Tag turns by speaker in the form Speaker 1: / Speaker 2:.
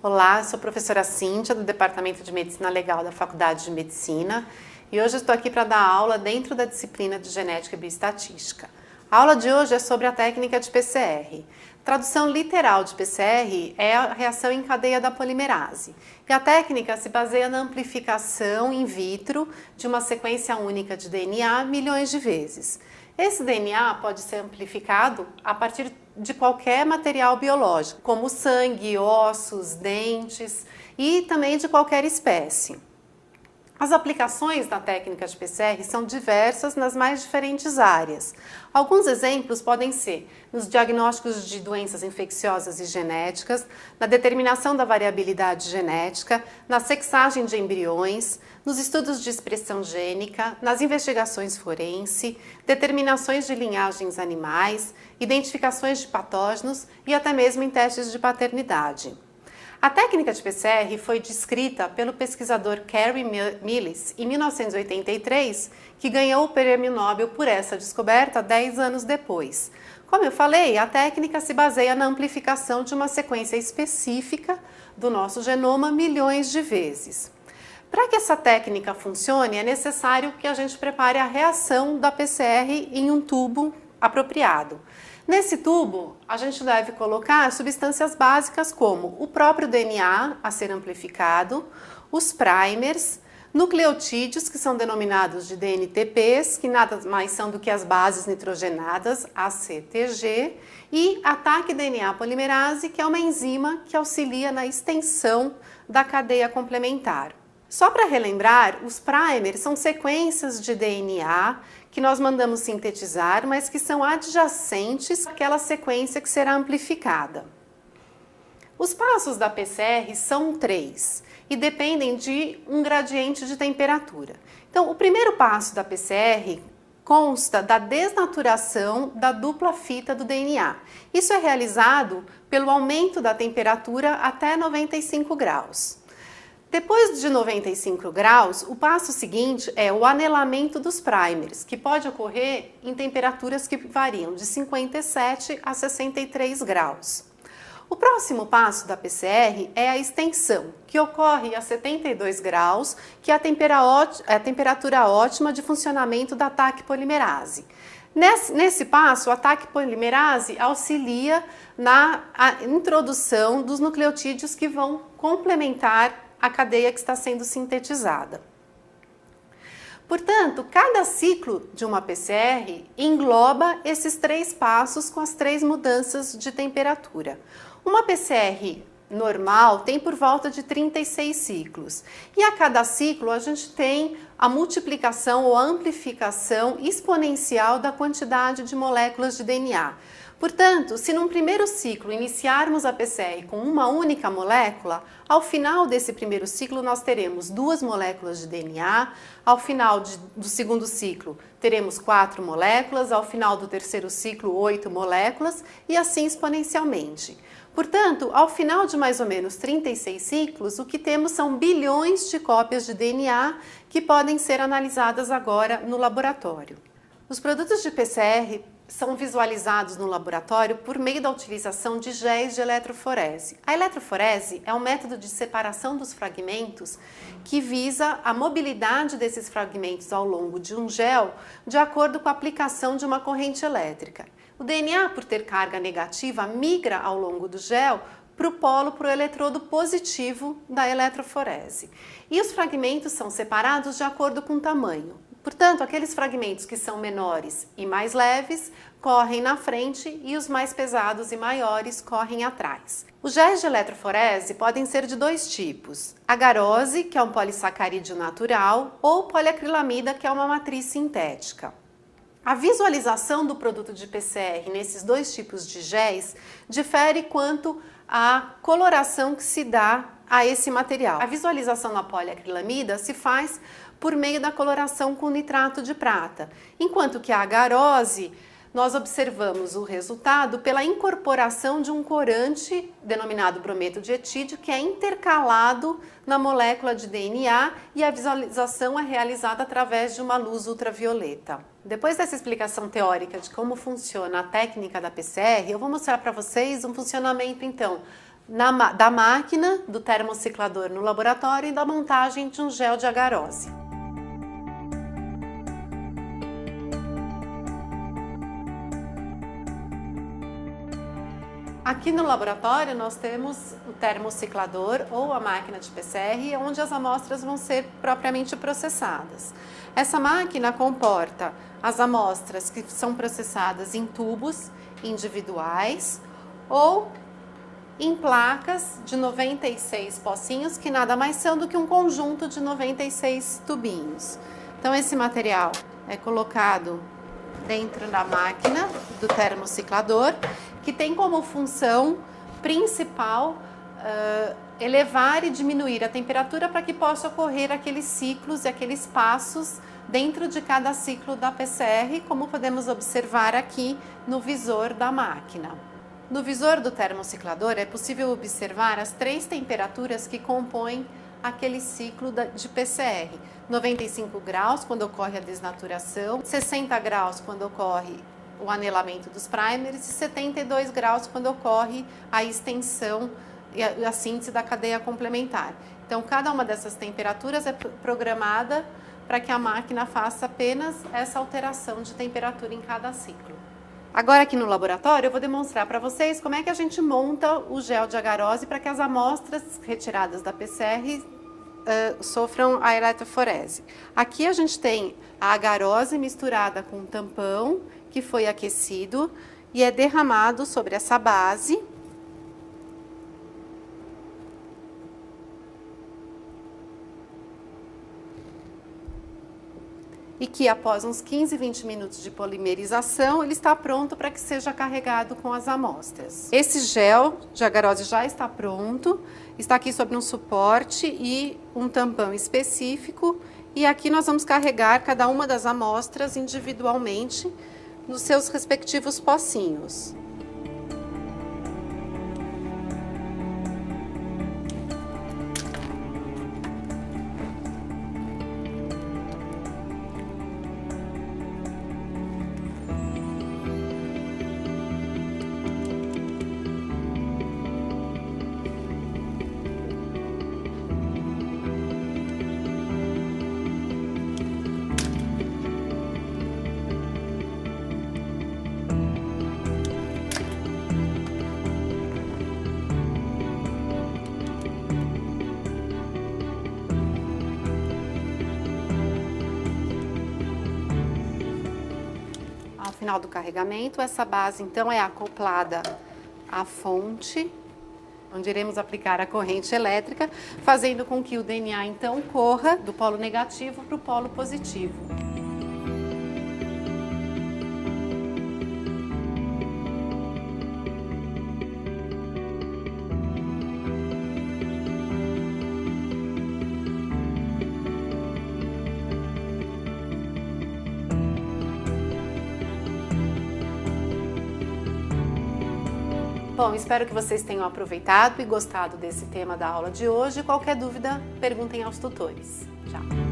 Speaker 1: Olá, sou a professora Cíntia, do Departamento de Medicina Legal da Faculdade de Medicina, e hoje estou aqui para dar aula dentro da disciplina de Genética e Bioestatística. A aula de hoje é sobre a técnica de PCR. Tradução literal de PCR é a reação em cadeia da polimerase. E a técnica se baseia na amplificação in vitro de uma sequência única de DNA milhões de vezes. Esse DNA pode ser amplificado a partir de qualquer material biológico, como sangue, ossos, dentes e também de qualquer espécie. As aplicações da técnica de PCR são diversas nas mais diferentes áreas. Alguns exemplos podem ser nos diagnósticos de doenças infecciosas e genéticas, na determinação da variabilidade genética, na sexagem de embriões, nos estudos de expressão gênica, nas investigações forense, determinações de linhagens animais, identificações de patógenos e até mesmo em testes de paternidade. A técnica de PCR foi descrita pelo pesquisador Kary Mullis em 1983, que ganhou o Prêmio Nobel por essa descoberta 10 anos depois. Como eu falei, a técnica se baseia na amplificação de uma sequência específica do nosso genoma milhões de vezes. Para que essa técnica funcione, é necessário que a gente prepare a reação da PCR em um tubo apropriado. Nesse tubo, a gente deve colocar substâncias básicas como o próprio DNA a ser amplificado, os primers, nucleotídeos, que são denominados de DNTPs, que nada mais são do que as bases nitrogenadas, ACTG, e a taq-DNA polimerase, que é uma enzima que auxilia na extensão da cadeia complementar. Só para relembrar, os primers são sequências de DNA que nós mandamos sintetizar, mas que são adjacentes àquela sequência que será amplificada. Os passos da PCR são 3 e dependem de um gradiente de temperatura. Então, o primeiro passo da PCR consta da desnaturação da dupla fita do DNA. Isso é realizado pelo aumento da temperatura até 95 graus. Depois de 95 graus, o passo seguinte é o anelamento dos primers, que pode ocorrer em temperaturas que variam de 57 a 63 graus. O próximo passo da PCR é a extensão, que ocorre a 72 graus, que é a temperatura ótima de funcionamento da taq polimerase. Nesse passo, a taq polimerase auxilia na introdução dos nucleotídeos que vão complementar a cadeia que está sendo sintetizada. Portanto, cada ciclo de uma PCR engloba esses 3 passos com as 3 mudanças de temperatura. Uma PCR normal tem por volta de 36 ciclos e a cada ciclo a gente tem a multiplicação ou amplificação exponencial da quantidade de moléculas de DNA. Portanto, se num primeiro ciclo iniciarmos a PCR com uma única molécula, ao final desse primeiro ciclo nós teremos 2 moléculas de DNA, ao final do segundo ciclo teremos 4 moléculas, ao final do terceiro ciclo 8 moléculas e assim exponencialmente. Portanto, ao final de mais ou menos 36 ciclos, o que temos são bilhões de cópias de DNA que podem ser analisadas agora no laboratório. Os produtos de PCR são visualizados no laboratório por meio da utilização de géis de eletroforese. A eletroforese é um método de separação dos fragmentos que visa a mobilidade desses fragmentos ao longo de um gel de acordo com a aplicação de uma corrente elétrica. O DNA, por ter carga negativa, migra ao longo do gel para o eletrodo positivo da eletroforese. E os fragmentos são separados de acordo com o tamanho. Portanto, aqueles fragmentos que são menores e mais leves correm na frente e os mais pesados e maiores correm atrás. Os géis de eletroforese podem ser de 2 tipos: agarose, que é um polissacarídeo natural, ou poliacrilamida, que é uma matriz sintética. A visualização do produto de PCR nesses 2 tipos de géis difere quanto à coloração que se dá a esse material. A visualização na poliacrilamida se faz por meio da coloração com nitrato de prata, enquanto que a agarose nós observamos o resultado pela incorporação de um corante denominado brometo de etídio, que é intercalado na molécula de DNA, e a visualização é realizada através de uma luz ultravioleta. Depois dessa explicação teórica de como funciona a técnica da PCR, eu vou mostrar para vocês um funcionamento então da máquina, do termociclador no laboratório e da montagem de um gel de agarose. Aqui no laboratório nós temos o termociclador ou a máquina de PCR, onde as amostras vão ser propriamente processadas. Essa máquina comporta as amostras que são processadas em tubos individuais ou em placas de 96 pocinhos, que nada mais são do que um conjunto de 96 tubinhos. Então esse material é colocado dentro da máquina do termociclador, que tem como função principal elevar e diminuir a temperatura para que possa ocorrer aqueles ciclos e aqueles passos dentro de cada ciclo da PCR, como podemos observar aqui no visor da máquina. No visor do termociclador é possível observar as 3 temperaturas que compõem aquele ciclo de PCR. 95 graus quando ocorre a desnaturação, 60 graus quando ocorre o anelamento dos primers e 72 graus quando ocorre a extensão e a síntese da cadeia complementar. Então, cada uma dessas temperaturas é programada para que a máquina faça apenas essa alteração de temperatura em cada ciclo. Agora aqui no laboratório eu vou demonstrar para vocês como é que a gente monta o gel de agarose para que as amostras retiradas da PCR sofram a eletroforese. Aqui a gente tem a agarose misturada com um tampão que foi aquecido e é derramado sobre essa base. E que após uns 15, 20 minutos de polimerização, ele está pronto para que seja carregado com as amostras. Esse gel de agarose já está pronto, está aqui sobre um suporte e um tampão específico. E aqui nós vamos carregar cada uma das amostras individualmente nos seus respectivos pocinhos. Ao final do carregamento, essa base então é acoplada à fonte, onde iremos aplicar a corrente elétrica, fazendo com que o DNA então corra do polo negativo para o polo positivo. Bom, espero que vocês tenham aproveitado e gostado desse tema da aula de hoje. Qualquer dúvida, perguntem aos tutores. Tchau!